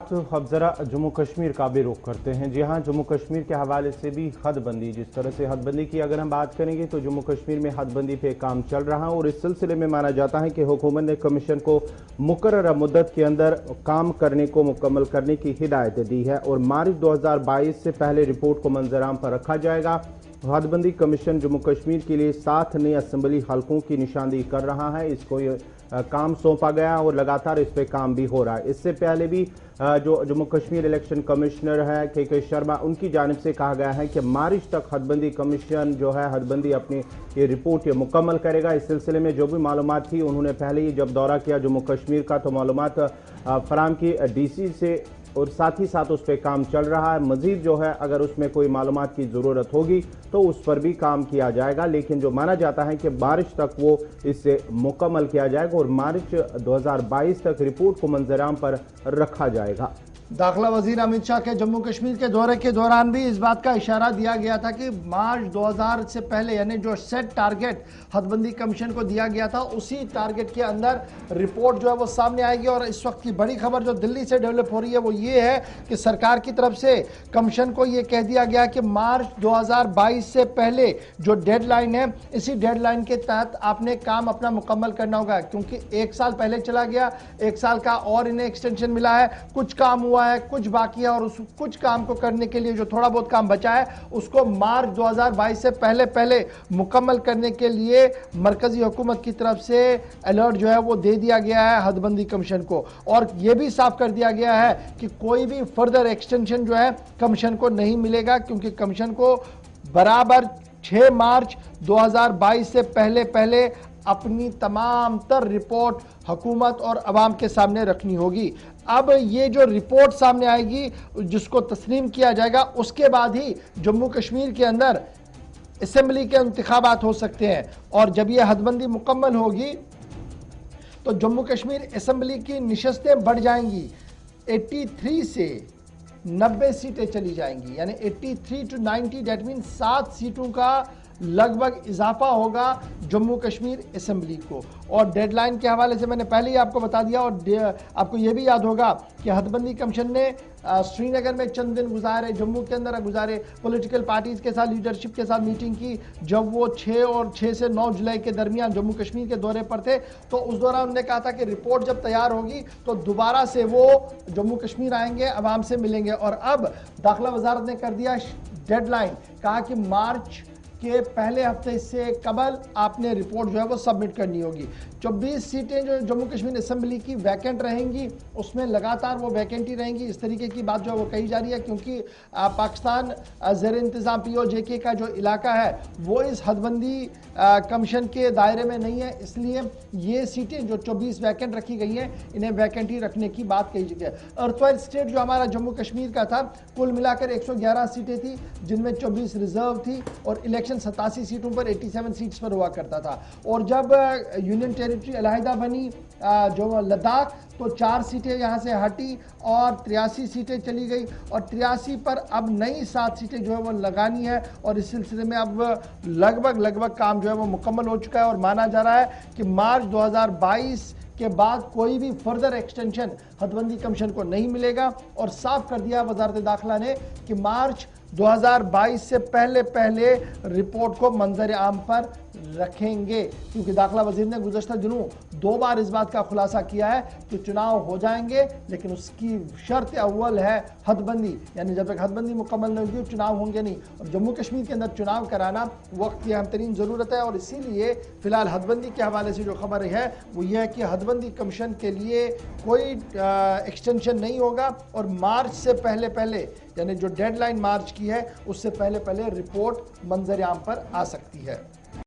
साथ अब जरा जम्मू कश्मीर का भी रुख करते हैं। जी हाँ, जम्मू कश्मीर के हवाले से भी हदबंदी, जिस तरह से हदबंदी की अगर हम बात करेंगे तो जम्मू कश्मीर में हदबंदी पे काम चल रहा है और इस सिलसिले में माना जाता है कि हुकूमत ने कमीशन को मुकर्ररा मुद्दत के अंदर काम करने को मुकम्मल करने की हिदायत दी है और मार्च 2022 से पहले रिपोर्ट को मंजराम पर रखा जाएगा। हदबंदी कमीशन जम्मू कश्मीर के लिए 7 नए असम्बली हलकों की निशानदेही कर रहा है। इसको काम सौंपा गया और लगातार इस पे काम भी हो रहा है। इससे पहले भी जो जम्मू कश्मीर इलेक्शन कमिश्नर है के शर्मा, उनकी जानिब से कहा गया है कि मार्च तक हदबंदी कमीशन जो है हदबंदी अपनी ये रिपोर्ट ये मुकम्मल करेगा। इस सिलसिले में जो भी मालूमात थी उन्होंने पहले ही जब दौरा किया जम्मू कश्मीर का तो मालूमात फराम की DC से और साथ ही साथ उस पर काम चल रहा है। मजीद जो है अगर उसमें कोई मालूमात की ज़रूरत होगी तो उस पर भी काम किया जाएगा, लेकिन जो माना जाता है कि मार्च तक वो इससे मुकम्मल किया जाएगा और मार्च 2022 तक रिपोर्ट को मंजराम पर रखा जाएगा। दाखिला वजीर अमित शाह के जम्मू कश्मीर के दौरे के दौरान भी इस बात का इशारा दिया गया था कि मार्च 2000 से पहले यानी जो सेट टारगेट हदबंदी कमीशन को दिया गया था उसी टारगेट के अंदर रिपोर्ट जो है वो सामने आएगी। और इस वक्त की बड़ी खबर जो दिल्ली से डेवलप हो रही है वो ये है कि सरकार की तरफ से कमीशन को ये कह दिया गया कि मार्च 2022 से पहले जो डेडलाइन है इसी डेडलाइन के तहत आपने काम अपना मुकम्मल करना होगा, क्योंकि 1 साल पहले चला गया, 1 साल का और इन्हें एक्सटेंशन मिला है, कुछ काम हुआ है, कुछ बाकी है और उस कुछ काम को करने के लिए जो थोड़ा बहुत काम बचा है उसको मार्च 2022 से पहले मुकम्मल करने के लिए मरकजी हुकूमत की तरफ से अलर्ट जो है वो दे दिया गया है हदबंदी कमीशन को। और यह भी साफ कर दिया गया है कि कोई भी फर्दर एक्सटेंशन जो है कमीशन को नहीं मिलेगा, क्योंकि कमीशन को बराबर 6 मार्च 2022 से पहले अपनी तमाम तर रिपोर्ट हुकूमत और अवाम के सामने रखनी होगी। अब ये जो रिपोर्ट सामने आएगी जिसको तस्लीम किया जाएगा उसके बाद ही जम्मू कश्मीर के अंदर असेंबली के इंतखाबात हो सकते हैं और जब ये हदबंदी मुकम्मल होगी तो जम्मू कश्मीर असेंबली की निशस्तें बढ़ जाएंगी, 83 से 90 सीटें चली जाएंगी, यानी 83 to 90 डेट मीन 7 सीटों का लगभग इजाफा होगा जम्मू कश्मीर असेंबली को। और डेडलाइन के हवाले से मैंने पहले ही आपको बता दिया और आपको यह भी याद होगा कि हदबंदी कमीशन ने श्रीनगर में चंद दिन गुजारे, जम्मू के अंदर गुजारे, पॉलिटिकल पार्टीज के साथ लीडरशिप के साथ मीटिंग की। जब वो 6 से 9 जुलाई के दरमियान जम्मू कश्मीर के दौरे पर थे तो उस दौरान उन्होंने कहा था कि रिपोर्ट जब तैयार होगी तो दोबारा से वो जम्मू कश्मीर आएंगे, अवाम से मिलेंगे। और अब दाखिला वजारत ने कर दिया डेडलाइन, कहा कि मार्च के पहले हफ्ते से कबल आपने रिपोर्ट जो है वो सबमिट करनी होगी। 24 सीटें जो जम्मू कश्मीर असेंबली की वैकेंट रहेंगी उसमें लगातार वो वैकेंटी रहेंगी, इस तरीके की बात जो है वो कही जा रही है, क्योंकि पाकिस्तान ज़ेर इंतज़ाम POJK का जो इलाका है वो इस हदबंदी कमीशन के दायरे में नहीं है, इसलिए ये सीटें जो 24 वैकेंट रखी गई हैं इन्हें वैकेंटी रखने की बात कही गई है। अर्थवाइल स्टेट जो हमारा जम्मू कश्मीर का था कुल मिलाकर 111 सीटें थी जिनमें 24 रिजर्व थी और इलेक्शन 87 सीटों पर 87 सीट्स पर हुआ करता था। और जब यूनियन टेरिटरी अलहदा बनी जो लद्दाख तो 4 सीटें यहाँ से हटी और 83 सीटें चली गई और 83 पर अब नई 7 सीटें जो है वो लगानी है और इस सिलसिले में अब लगभग काम जो है वो मुकम्मल हो चुका है और माना जा रहा है कि मार्च 2022 के बाद कोई भी फर्दर एक्सटेंशन हदबंदी कमीशन को नहीं मिलेगा। और साफ कर दिया वजारत दाखिला ने कि मार्च 2022 से पहले रिपोर्ट को मंजर आम पर रखेंगे, क्योंकि दाखिला वजीर ने गुज़श्ता दिनों 2 बार इस बात का खुलासा किया है कि चुनाव हो जाएंगे, लेकिन उसकी शर्त अव्वल है हदबंदी, यानी जब तक हदबंदी मुकम्मल नहीं होगी चुनाव होंगे नहीं। और जम्मू कश्मीर के अंदर चुनाव कराना वक्त की अहम तरीन ज़रूरत है और इसीलिए फ़िलहाल हदबंदी के हवाले से जो खबर है वो ये है कि हदबंदी कमीशन के लिए कोई एक्सटेंशन नहीं होगा और मार्च से पहले यानी जो डेडलाइन मार्च की है उससे पहले रिपोर्ट मंजर आम पर आ सकती है।